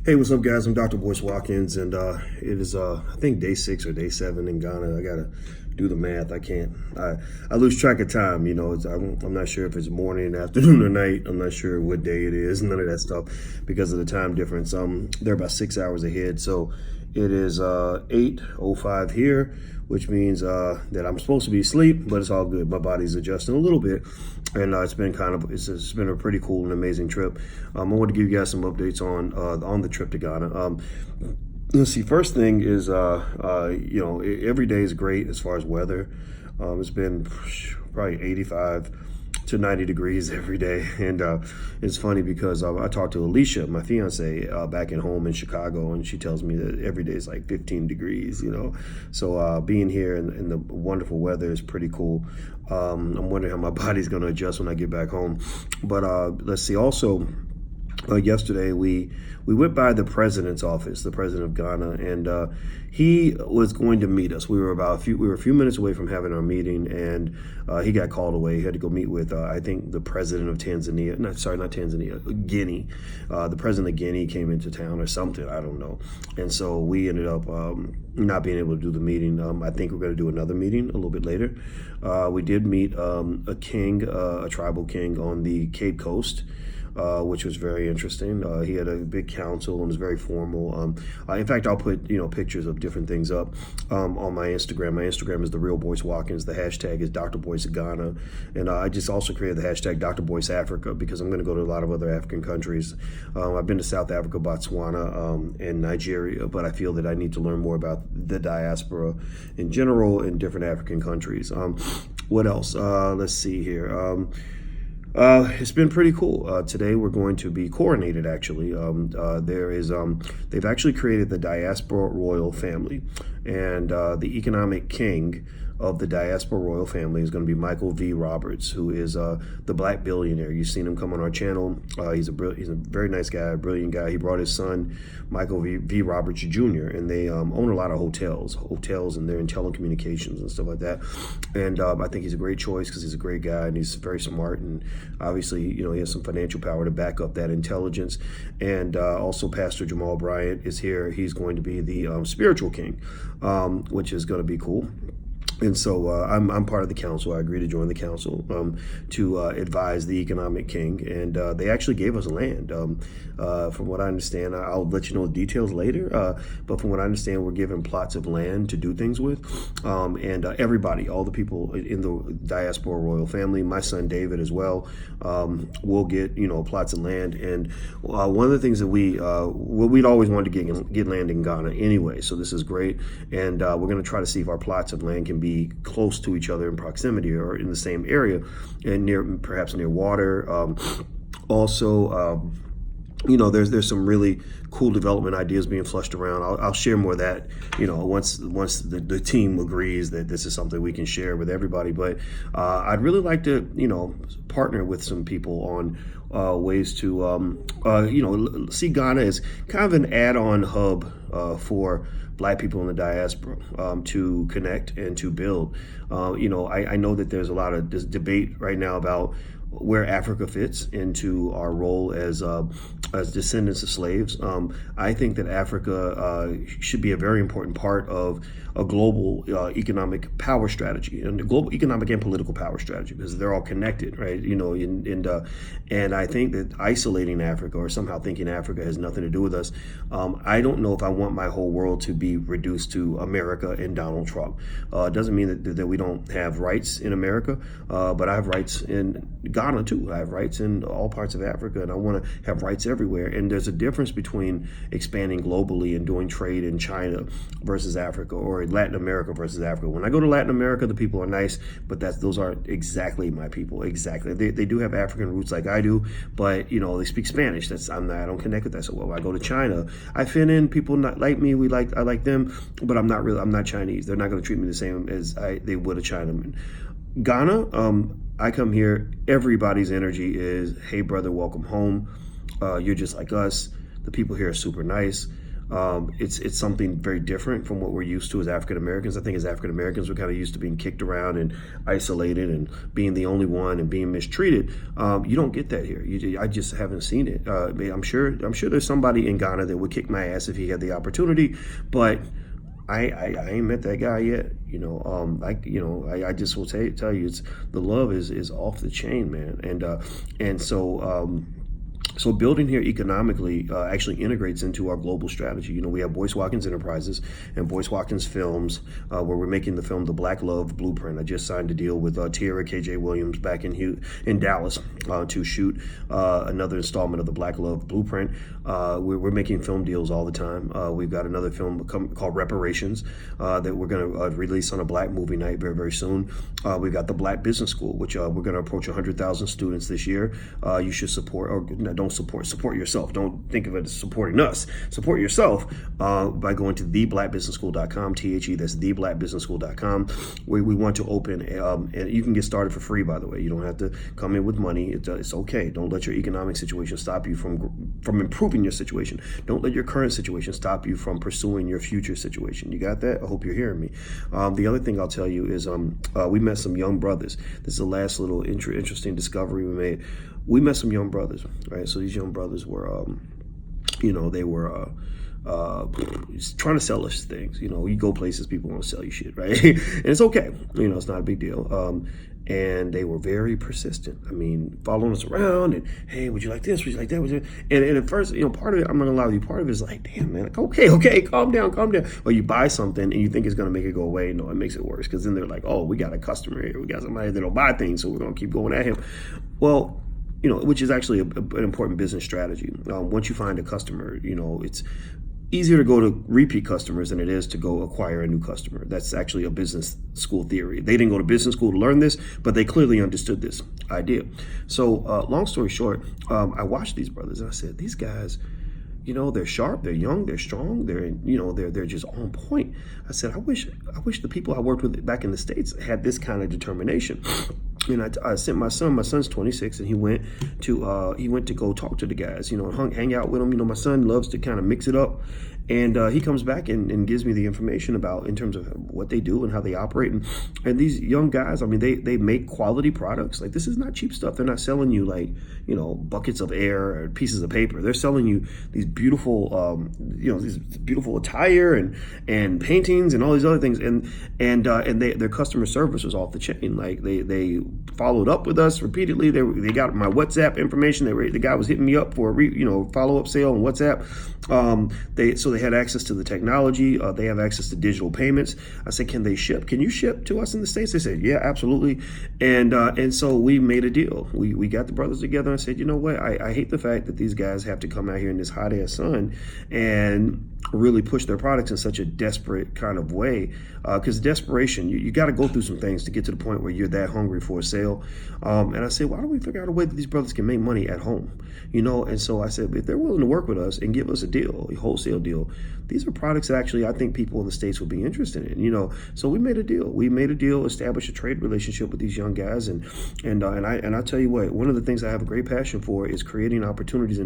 Hey, what's up, guys? I'm Dr. Boyce Watkins, and it is, I think, day 6 or day 7 in Ghana. I gotta do the math. I can't. I lose track of time. I'm not sure if it's morning, afternoon, or night. I'm not sure what day it is. None of that stuff because of the time difference. They're about 6 hours ahead, so it is 8:05 here, which means that I'm supposed to be asleep, but it's all good. My body's adjusting a little bit, and it's been a pretty cool and amazing trip. I want to give you guys some updates on the trip to Ghana. Let's see. First thing is, every day is great as far as weather. It's been probably 85 to 90 degrees every day, and it's funny because I talked to Alicia, my fiance, back at home in Chicago, and she tells me that every day is like 15 degrees. So being here in the wonderful weather is pretty cool. I'm wondering how my body's going to adjust when I get back home. But let's see. Also, yesterday we went by the president's office, the president of Ghana, and he was going to meet us. We were a few minutes away from having our meeting, and he got called away. He had to go meet with I think the president of Tanzania. No, sorry, not Tanzania, Guinea. The president of Guinea came into town or something. I don't know. And so we ended up not being able to do the meeting. I think we're going to do another meeting a little bit later. We did meet a king, a tribal king on the Cape Coast. Which was very interesting. He had a big council and was very formal. In fact, I'll put pictures of different things up on my Instagram. My Instagram is the real Boyce Watkins. The hashtag is Dr. Boyce Ghana, and I just also created the hashtag Dr. Boyce Africa because I'm going to go to a lot of other African countries. I've been to South Africa, Botswana, and Nigeria, but I feel that I need to learn more about the diaspora in general in different African countries. What else? Let's see here. It's been pretty cool. Today we're going to be coronated, actually. They've actually created the diaspora royal family, and the economic king of the diaspora royal family is going to be Michael V. Roberts, who is the black billionaire. You've seen him come on our channel. He's a very nice guy, a brilliant guy. He brought his son, Michael V. Roberts Jr., and they own a lot of hotels, and they're in telecommunications and stuff like that. And I think he's a great choice because he's a great guy and he's very smart, and obviously, he has some financial power to back up that intelligence. And also, Pastor Jamal Bryant is here. He's going to be the spiritual king, which is going to be cool. And so I'm part of the council. I agreed to join the council to advise the economic king, and they actually gave us land. From what I understand, I'll let you know the details later, but from what I understand, we're given plots of land to do things with, and everybody, all the people in the diaspora royal family, my son David as well, will get plots of land. And one of the things that we'd always wanted to get land in Ghana anyway, so this is great, and we're going to try to see if our plots of land can be close to each other in proximity or in the same area and perhaps near water. There's some really cool development ideas being flushed around. I'll share more of that, once the team agrees that this is something we can share with everybody. But I'd really like to, partner with some people on ways to, see Ghana as kind of an add-on hub for Black people in the diaspora to connect and to build. I know that there's a lot of this debate right now about where Africa fits into our role as descendants of slaves. I think that Africa should be a very important part of a global economic power strategy, and a global economic and political power strategy, because they're all connected, right? And I think that isolating Africa or somehow thinking Africa has nothing to do with us, I don't know if I want my whole world to be reduced to America and Donald Trump. It doesn't mean that we don't have rights in America, but I have rights in Ghana too. I have rights in all parts of Africa, and I want to have rights everywhere. And there's a difference between expanding globally and doing trade in China versus Africa, or Latin America versus Africa. When I go to Latin America, the people are nice, but those aren't exactly my people. Exactly, they do have African roots like I do, but they speak Spanish. I don't connect with that so well. When I go to China, I fit in. People not like me. I like them, but I'm not Chinese. They're not going to treat me the same as they would a Chinaman. Ghana, I come here, everybody's energy is, hey brother, welcome home. You're just like us. The people here are super nice. It's something very different from what we're used to as African Americans. I think as African Americans, we're kind of used to being kicked around and isolated and being the only one and being mistreated. You don't get that here. I just haven't seen it. I'm sure there's somebody in Ghana that would kick my ass if he had the opportunity, but I ain't met that guy yet. I just will tell you, it's the love is off the chain, man. So building here economically actually integrates into our global strategy. We have Boyce Watkins Enterprises and Boyce Watkins Films, where we're making the film The Black Love Blueprint. I just signed a deal with Tierra KJ Williams back in Dallas to shoot another installment of The Black Love Blueprint. We're making film deals all the time. We've got another film called Reparations that we're going to release on a Black movie night very, very soon. We've got the Black Business School, which we're going to approach 100,000 students this year. You should support, or don't support yourself. Don't think of it as supporting us. Support yourself by going to theblackbusinessschool.com, that's theblackbusinessschool.com, where we want to open, and you can get started for free, by the way. You don't have to come in with money. It's okay. Don't let your economic situation stop you from improving your situation. Don't let your current situation stop you from pursuing your future situation. You got that? I hope you're hearing me. The other thing I'll tell you is we met some young brothers. This is the last little interesting discovery we made. We met some young brothers, right? So these young brothers were, they were trying to sell us things. You go places, people want to sell you shit, right? And it's okay. It's not a big deal. And they were very persistent. Following us around and, hey, would you like this? Would you like that? And at first, part of it, I'm not gonna lie with you, part of it is like, damn, man, like, okay, calm down. Or you buy something and you think it's gonna make it go away. No, it makes it worse, because then they're like, oh, we got a customer here. We got somebody that don't buy things, so we're gonna keep going at him. Well, which is actually an important business strategy. Once you find a customer, it's easier to go to repeat customers than it is to go acquire a new customer. That's actually a business school theory. They didn't go to business school to learn this, but they clearly understood this idea. So long story short, I watched these brothers and I said, these guys, they're sharp, they're young, they're strong, they're just on point. I said, I wish the people I worked with back in the States had this kind of determination. And I sent my son's 26, and he went to go talk to the guys, hang out with them. My son loves to kind of mix it up. And he comes back and gives me the information in terms of what they do and how they operate. And these young guys, they make quality products. Like, this is not cheap stuff. They're not selling you buckets of air or pieces of paper. They're selling you these beautiful, these beautiful attire and paintings and all these other things. And their customer service was off the chain. Like, they followed up with us repeatedly. They got my WhatsApp information. The guy was hitting me up for a follow-up sale on WhatsApp. So they had access to the technology. They have access to digital payments. I said, can they ship? Can you ship to us in the States? They said, yeah, absolutely. And so we made a deal. We got the brothers together and I said, you know what? I hate the fact that these guys have to come out here in this hot ass sun and really push their products in such a desperate kind of way. Because desperation, you got to go through some things to get to the point where you're that hungry for a sale. And I said, why don't we figure out a way that these brothers can make money at home? And so I said, if they're willing to work with us and give us a deal, a wholesale deal, these are products that actually I think people in the States would be interested in. So we made a deal. Established a trade relationship with these young guys, and I tell you what, one of the things I have a great passion for is creating opportunities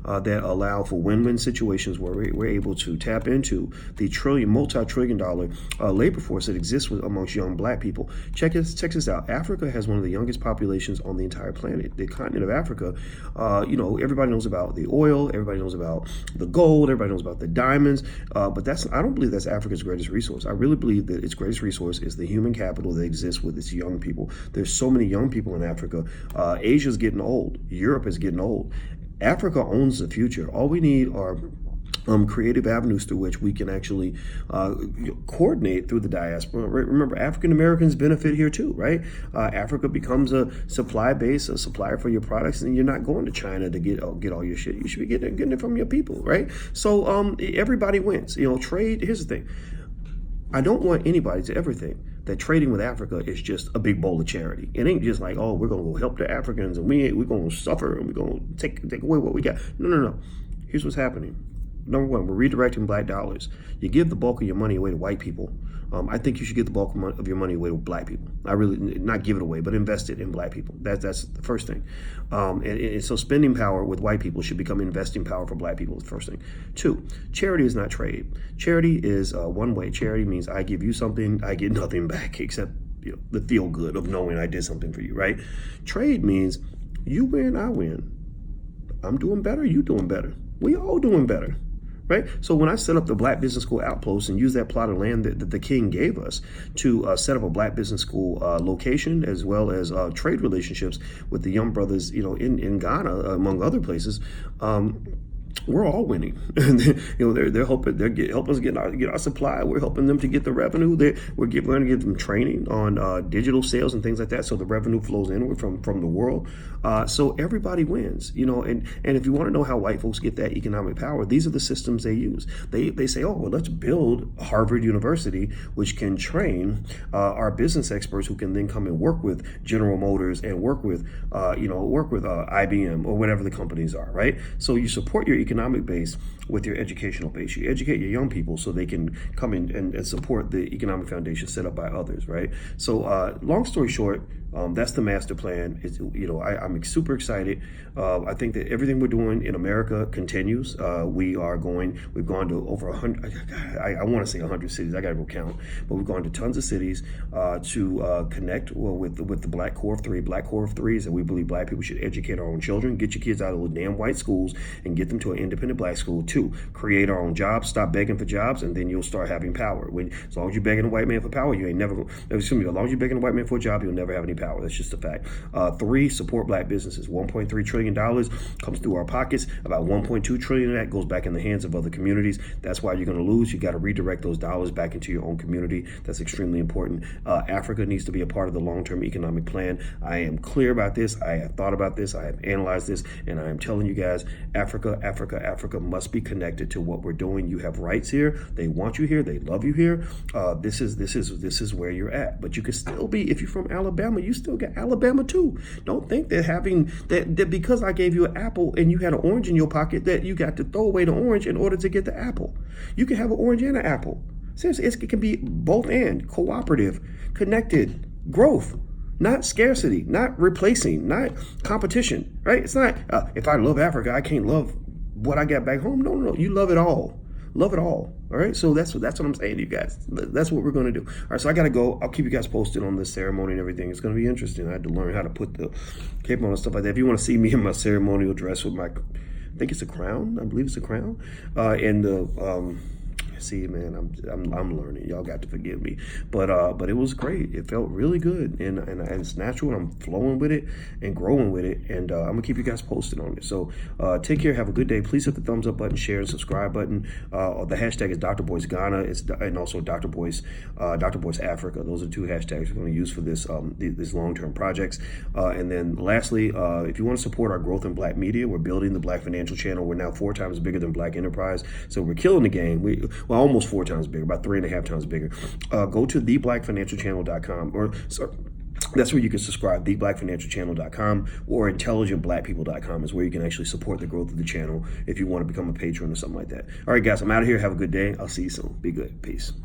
that allow for win-win situations where we're able to tap into the multi-trillion-dollar labor force that exists amongst young Black people. Check this out. Africa has one of the youngest populations on the entire planet. The continent of Africa, everybody knows about the oil, everybody knows about the gold, everybody knows about the diamonds, but I don't believe that's Africa's greatest resource. I really believe that its greatest resource is the human capital that exists with its young people. There's so many young people in Africa. Asia's getting old. Europe is getting old. Africa owns the future. All we need are creative avenues through which we can actually coordinate through the diaspora. Remember, African Americans benefit here too, right? Africa becomes a supply base, a supplier for your products, and you're not going to China to get all your shit. You should be getting it from your people, right? So everybody wins. Trade. Here's the thing. I don't want anybody to ever think that trading with Africa is just a big bowl of charity. It ain't just like, oh, we're gonna go help the Africans and we're gonna suffer and we're gonna take away what we got. No. Here's what's happening. Number one, we're redirecting black dollars. You give the bulk of your money away to white people. I think you should give the bulk of your money away to black people. I really, not give it away, but invest it in black people. That's the first thing. And so spending power with white people should become investing power for black people is the first thing. Two, charity is not trade. Charity is one way. Charity means I give you something, I get nothing back except the feel good of knowing I did something for you, right? Trade means you win, I win. I'm doing better, you doing better. We all doing better. Right? So when I set up the Black Business School Outpost and use that plot of land that the king gave us to set up a Black Business School location, as well as trade relationships with the young brothers, in Ghana, among other places, we're all winning. They're helping. Helping us get our supply. We're helping them to get the revenue. We're going to give them training on digital sales and things like that, so the revenue flows inward from the world. So everybody wins. And if you want to know how white folks get that economic power, these are the systems they use. They say, oh, well, let's build Harvard University, which can train our business experts who can then come and work with General Motors and work with IBM or whatever the companies are. Right. So you support your economic base with your educational base. You educate your young people so they can come in and support the economic foundation set up by others, right? So long story short, that's the master plan. I'm super excited. I think that everything we're doing in America continues. We've gone to over 100, I want to say 100 cities. I got to go count, but we've gone to tons of cities to connect with the Black Core of Three, and we believe black people should educate our own children, get your kids out of those damn white schools and get them to an independent black school. Two, create our own jobs, stop begging for jobs, and then you'll start having power. As long as you're begging a white man for power, as long as you're begging a white man for a job, you'll never have any power. That's just a fact. Three, support black businesses. $1.3 trillion comes through our pockets. About $1.2 trillion of that goes back in the hands of other communities. That's why you're going to lose. You got to redirect those dollars back into your own community. That's extremely important. Africa needs to be a part of the long-term economic plan. I am clear about this. I have thought about this. I have analyzed this, and I am telling you guys, Africa must be connected to what we're doing. You have rights here. They want you here. They love you here. This is where you're at. But you can still be, if you're from Alabama, you still got Alabama too. Don't think that having that because I gave you an apple and you had an orange in your pocket that you got to throw away the orange in order to get the apple. You can have an orange and an apple. Seriously, it can be both and cooperative, connected, growth. Not scarcity, not replacing, not competition, right? It's not, if I love Africa, I can't love what I got back home. No. You love it all. Love it all. All right. So that's what I'm saying to you guys. That's what we're going to do. All right. So I got to go. I'll keep you guys posted on the ceremony and everything. It's going to be interesting. I had to learn how to put the cape on and stuff like that. If you want to see me in my ceremonial dress with my, I think it's a crown. I believe it's a crown. And the, see, man, I'm learning. Y'all got to forgive me, but it was great. It felt really good, and it's natural. And I'm flowing with it and growing with it, and I'm gonna keep you guys posted on it. So take care. Have a good day. Please hit the thumbs up button, share, and subscribe button. The hashtag is Dr. Boyce Ghana. And also Dr. Boyce Africa. Those are two hashtags we're going to use for this these long-term projects. And then lastly, if you want to support our growth in Black media, we're building the Black Financial Channel. We're now 4 times bigger than Black Enterprise, so we're killing the game. Well, almost 4 times bigger, about 3.5 times bigger. Go to theblackfinancialchannel.com, or that's where you can subscribe. Theblackfinancialchannel.com or intelligentblackpeople.com is where you can actually support the growth of the channel if you want to become a patron or something like that. All right, guys, I'm out of here. Have a good day. I'll see you soon. Be good. Peace.